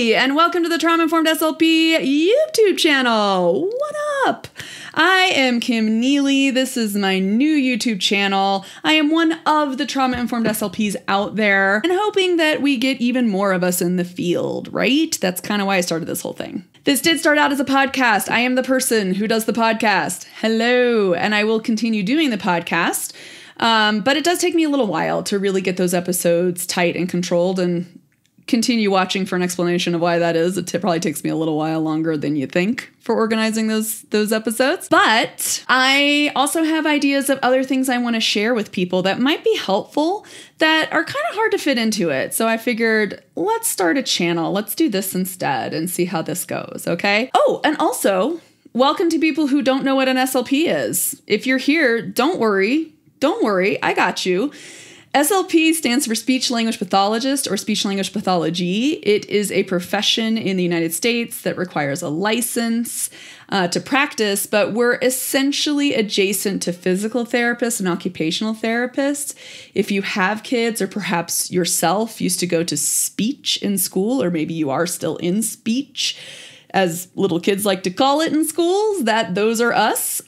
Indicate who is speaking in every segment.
Speaker 1: Howdy, and welcome to the Trauma Informed SLP YouTube channel. What up? I am Kim Neely. This is my new YouTube channel. I am one of the Trauma Informed SLPs out there and hoping that we get even more of us in the field, right? That's kind of why I started this whole thing. This did start out as a podcast. I am the person who does the podcast. Hello, and I will continue doing the podcast. But it does take me a little while to really get those episodes tight and controlled, and continue watching for an explanation of why that is. It probably takes me a little while longer than you think for organizing those episodes. But I also have ideas of other things I want to share with people that might be helpful that are kind of hard to fit into it. So I figured, let's start a channel. Let's do this instead and see how this goes, okay? Oh, and also, welcome to people who don't know what an SLP is. If you're here, don't worry. Don't worry, I got you. SLP stands for Speech Language Pathologist or Speech Language Pathology. It is a profession in the United States that requires a license to practice, but we're essentially adjacent to physical therapists and occupational therapists. If you have kids or perhaps yourself used to go to speech in school, or maybe you are still in speech, as little kids like to call it in schools, those are us.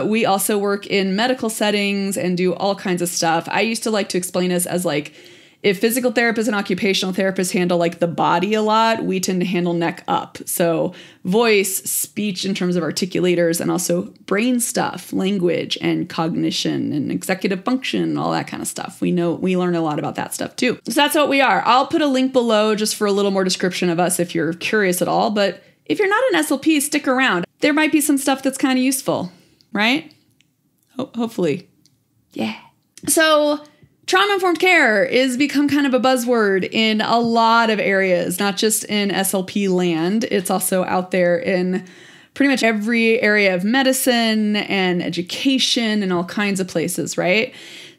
Speaker 1: We also work in medical settings and do all kinds of stuff. I used to like to explain us as like, if physical therapists and occupational therapists handle like the body a lot, we tend to handle neck up. So voice, speech in terms of articulators, and also brain stuff, language and cognition and executive function, all that kind of stuff. We learn a lot about that stuff too. So that's what we are. I'll put a link below just for a little more description of us if you're curious at all. But if you're not an SLP, stick around. There might be some stuff that's kind of useful, right? Hopefully. Yeah. So trauma-informed care is become kind of a buzzword in a lot of areas, not just in SLP land. It's also out there in pretty much every area of medicine and education and all kinds of places, right?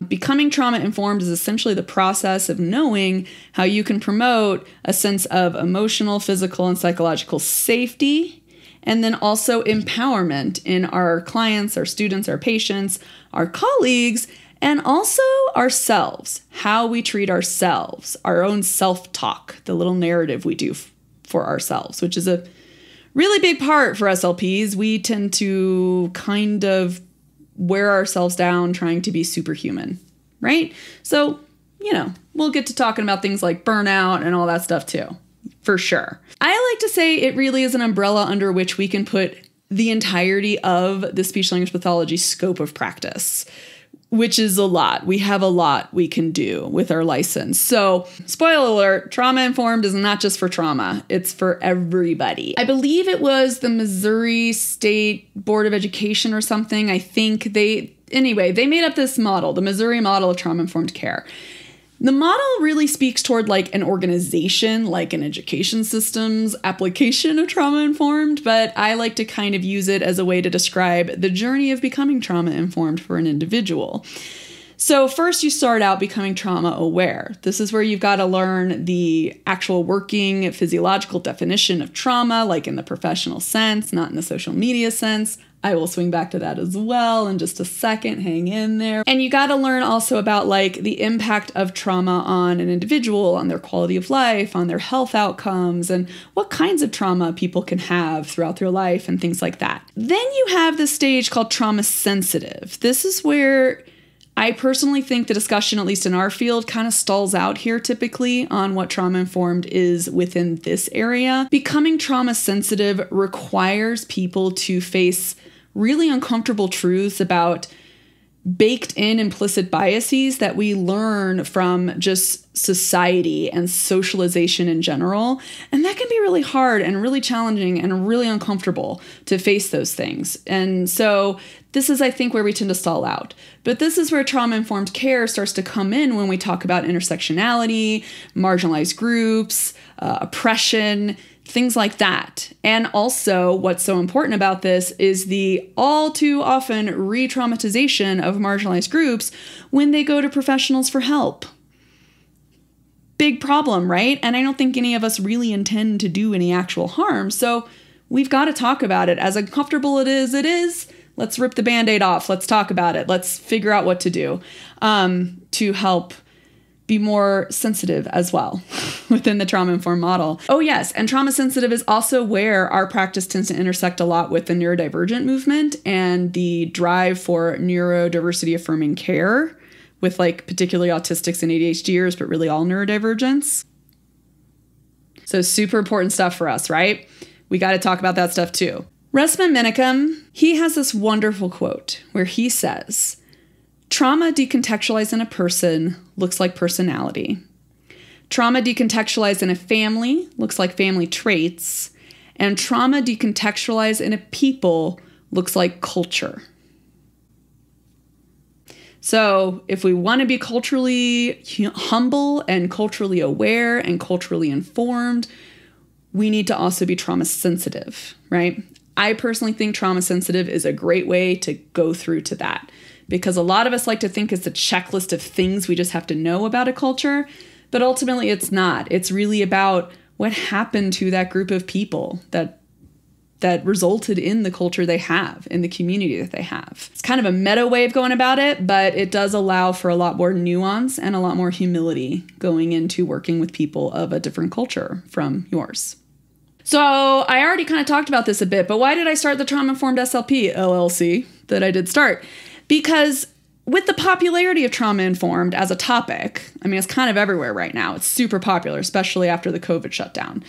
Speaker 1: Becoming trauma-informed is essentially the process of knowing how you can promote a sense of emotional, physical, and psychological safety, and then also empowerment in our clients, our students, our patients, our colleagues, and also ourselves, how we treat ourselves, our own self-talk, the little narrative we do for ourselves, which is a really big part for SLPs. We tend to kind of wear ourselves down trying to be superhuman, right? So, we'll get to talking about things like burnout and all that stuff too, for sure. I like to say it really is an umbrella under which we can put the entirety of the speech language pathology scope of practice, which is a lot. We have a lot we can do with our license. So, spoiler alert, trauma-informed is not just for trauma. It's for everybody. I believe it was the Missouri State Board of Education or something. I think they made up this model, the Missouri model of trauma-informed care. The model really speaks toward like an organization, like an education system's application of trauma-informed, but I like to kind of use it as a way to describe the journey of becoming trauma-informed for an individual. So first you start out becoming trauma-aware. This is where you've got to learn the actual working physiological definition of trauma, like in the professional sense, not in the social media sense. I will swing back to that as well in just a second. Hang in there. And you got to learn also about like the impact of trauma on an individual, on their quality of life, on their health outcomes, and what kinds of trauma people can have throughout their life and things like that. Then you have this stage called trauma sensitive. This is where I personally think the discussion, at least in our field, kind of stalls out here typically on what trauma-informed is within this area. Becoming trauma sensitive requires people to face really uncomfortable truths about baked in implicit biases that we learn from just society and socialization in general. And that can be really hard and really challenging and really uncomfortable to face those things. And so this is, I think, where we tend to stall out. But this is where trauma-informed care starts to come in when we talk about intersectionality, marginalized groups, oppression, things like that. And also, what's so important about this is the all too often re-traumatization of marginalized groups when they go to professionals for help. Big problem, right? And I don't think any of us really intend to do any actual harm. So we've got to talk about it. As uncomfortable it is. Let's rip the Band-Aid off. Let's talk about it. Let's figure out what to do to help be more sensitive as well within the trauma-informed model. Oh yes, and trauma sensitive is also where our practice tends to intersect a lot with the neurodivergent movement and the drive for neurodiversity affirming care with like particularly autistics and ADHDers, but really all neurodivergence. So super important stuff for us, right? We got to talk about that stuff too. Resmaa Menakem, he has this wonderful quote where he says, "Trauma decontextualized in a person looks like personality. Trauma decontextualized in a family looks like family traits. And trauma decontextualized in a people looks like culture." So if we want to be culturally humble and culturally aware and culturally informed, we need to also be trauma sensitive, right? I personally think trauma sensitive is a great way to go through to that, because a lot of us like to think it's a checklist of things we just have to know about a culture, but ultimately it's not. It's really about what happened to that group of people that resulted in the culture they have, in the community that they have. It's kind of a meta way of going about it, but it does allow for a lot more nuance and a lot more humility going into working with people of a different culture from yours. So I already kind of talked about this a bit, but why did I start the Trauma Informed SLP LLC that I did start? Because with the popularity of trauma informed as a topic, I mean, it's kind of everywhere right now. It's super popular, especially after the COVID shutdown.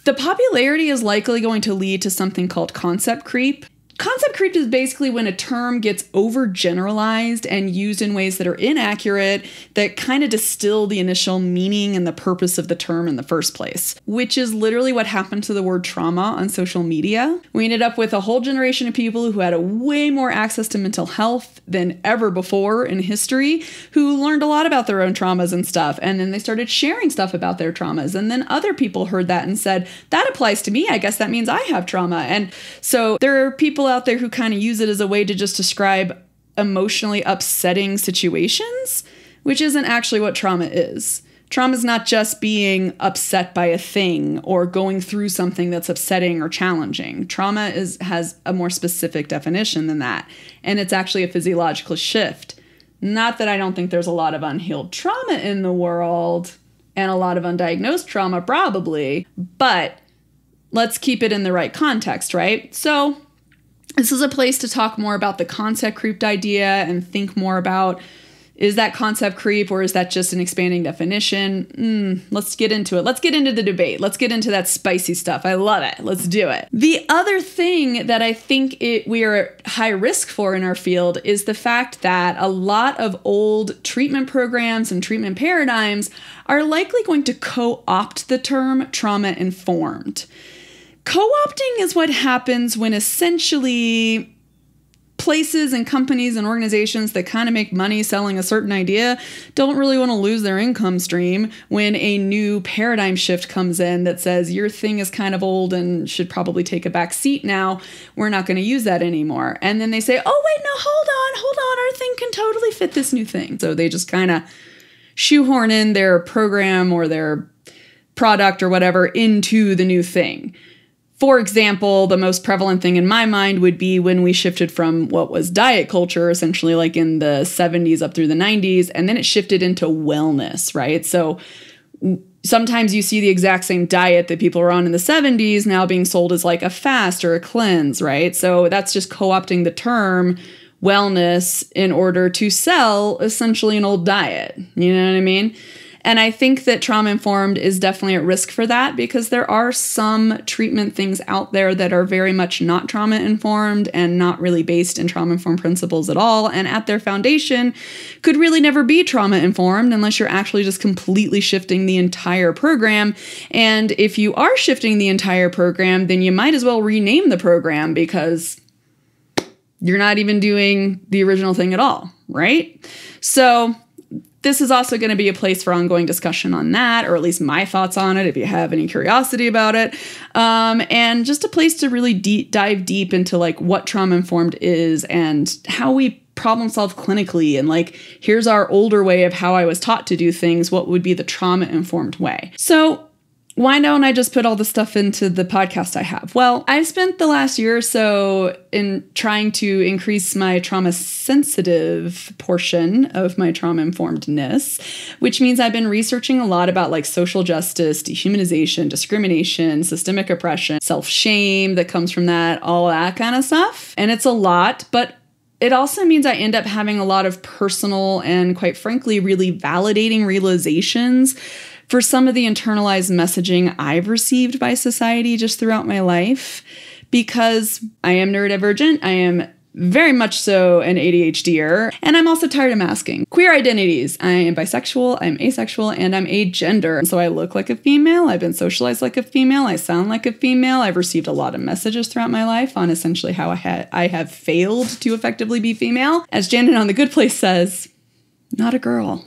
Speaker 1: The popularity is likely going to lead to something called concept creep. Concept creep is basically when a term gets overgeneralized and used in ways that are inaccurate, that kind of distill the initial meaning and the purpose of the term in the first place, which is literally what happened to the word trauma on social media. We ended up with a whole generation of people who had a way more access to mental health than ever before in history, who learned a lot about their own traumas and stuff, and then they started sharing stuff about their traumas, and then other people heard that and said, that applies to me, I guess that means I have trauma. And so there are people out there who kind of use it as a way to just describe emotionally upsetting situations, which isn't actually what trauma is. Trauma is not just being upset by a thing or going through something that's upsetting or challenging. Trauma has a more specific definition than that, and it's actually a physiological shift. Not that I don't think there's a lot of unhealed trauma in the world, and a lot of undiagnosed trauma probably, but let's keep it in the right context, right? So this is a place to talk more about the concept creep idea and think more about, is that concept creep or is that just an expanding definition? Let's get into it. Let's get into the debate. Let's get into that spicy stuff. I love it. Let's do it. The other thing that I think we are at high risk for in our field is the fact that a lot of old treatment programs and treatment paradigms are likely going to co-opt the term trauma-informed. Co-opting is what happens when essentially places and companies and organizations that kind of make money selling a certain idea don't really want to lose their income stream when a new paradigm shift comes in that says your thing is kind of old and should probably take a back seat now. We're not going to use that anymore. And then they say, oh, wait, no, hold on. Our thing can totally fit this new thing. So they just kind of shoehorn in their program or their product or whatever into the new thing. For example, the most prevalent thing in my mind would be when we shifted from what was diet culture, essentially like in the 70s up through the 90s, and then it shifted into wellness, right? So sometimes you see the exact same diet that people were on in the 70s now being sold as like a fast or a cleanse, right? So that's just co-opting the term wellness in order to sell essentially an old diet. You know what I mean? And I think that trauma-informed is definitely at risk for that because there are some treatment things out there that are very much not trauma-informed and not really based in trauma-informed principles at all, and at their foundation could really never be trauma-informed unless you're actually just completely shifting the entire program. And if you are shifting the entire program, then you might as well rename the program because you're not even doing the original thing at all, right? So this is also going to be a place for ongoing discussion on that, or at least my thoughts on it if you have any curiosity about it. And just a place to really dive deep into like what trauma-informed is and how we problem solve clinically. And like, here's our older way of how I was taught to do things. What would be the trauma-informed way? So why don't I just put all the stuff into the podcast I have? Well, I spent the last year or so in trying to increase my trauma sensitive portion of my trauma informedness, which means I've been researching a lot about like social justice, dehumanization, discrimination, systemic oppression, self-shame that comes from that, all that kind of stuff. And it's a lot, but it also means I end up having a lot of personal and, quite frankly, really validating realizations for some of the internalized messaging I've received by society just throughout my life, because I am neurodivergent. I am very much so an ADHDer, and I'm also tired of masking. Queer identities. I am bisexual, I'm asexual, and I'm agender. So I look like a female. I've been socialized like a female. I sound like a female. I've received a lot of messages throughout my life on essentially how I have failed to effectively be female. As Janet on The Good Place says, not a girl.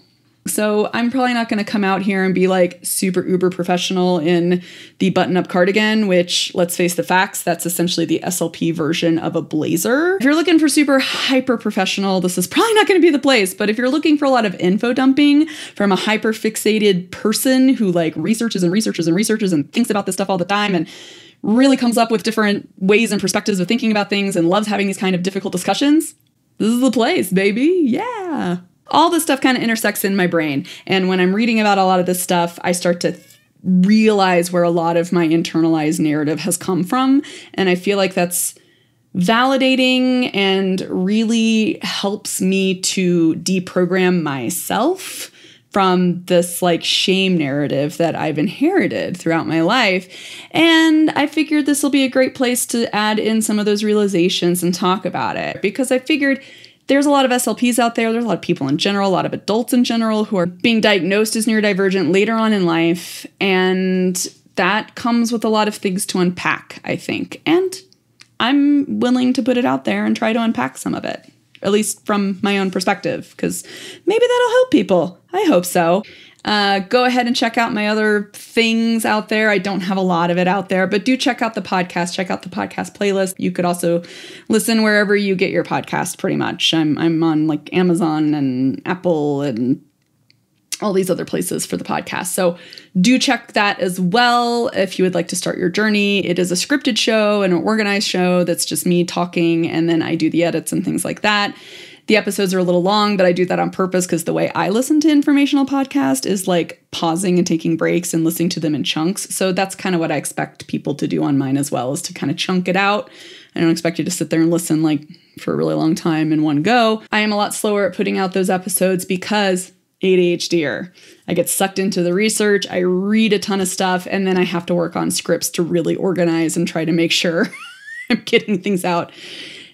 Speaker 1: So I'm probably not going to come out here and be like super uber professional in the button-up cardigan, which, let's face the facts, that's essentially the SLP version of a blazer. If you're looking for super hyper professional, this is probably not going to be the place. But if you're looking for a lot of info dumping from a hyper fixated person who like researches and researches and researches and thinks about this stuff all the time and really comes up with different ways and perspectives of thinking about things and loves having these kind of difficult discussions, this is the place, baby. Yeah. All this stuff kind of intersects in my brain. And when I'm reading about a lot of this stuff, I start to realize where a lot of my internalized narrative has come from. And I feel like that's validating and really helps me to deprogram myself from this like shame narrative that I've inherited throughout my life. And I figured this will be a great place to add in some of those realizations and talk about it, because I figured there's a lot of SLPs out there. There's a lot of people in general, a lot of adults in general who are being diagnosed as neurodivergent later on in life. And that comes with a lot of things to unpack, I think. And I'm willing to put it out there and try to unpack some of it, at least from my own perspective, because maybe that'll help people. I hope so. Go ahead and check out my other things out there. I don't have a lot of it out there, but do check out the podcast. Check out the podcast playlist. You could also listen wherever you get your podcast, pretty much. I'm on like Amazon and Apple and all these other places for the podcast. So do check that as well if you would like to start your journey. It is a scripted show and an organized show that's just me talking, and then I do the edits and things like that. The episodes are a little long, but I do that on purpose because the way I listen to informational podcasts is like pausing and taking breaks and listening to them in chunks. So that's kind of what I expect people to do on mine as well, is to kind of chunk it out. I don't expect you to sit there and listen like for a really long time in one go. I am a lot slower at putting out those episodes because ADHDer. I get sucked into the research, I read a ton of stuff, and then I have to work on scripts to really organize and try to make sure I'm getting things out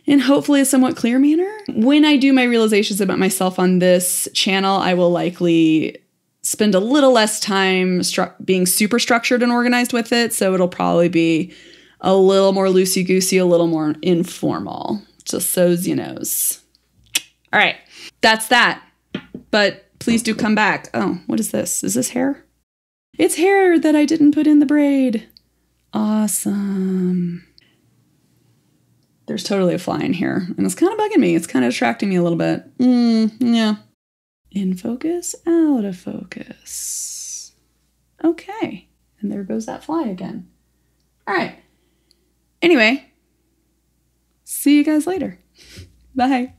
Speaker 1: in hopefully a somewhat clear manner. When I do my realizations about myself on this channel, I will likely spend a little less time being super structured and organized with it. So it'll probably be a little more loosey-goosey, a little more informal, just so's you knows. All right, that's that. But please do come back. Oh, what is this? Is this hair? It's hair that I didn't put in the braid. Awesome. There's totally a fly in here, and it's kind of bugging me. It's kind of distracting me a little bit. Yeah. In focus, out of focus. Okay. And there goes that fly again. All right. Anyway, see you guys later. Bye.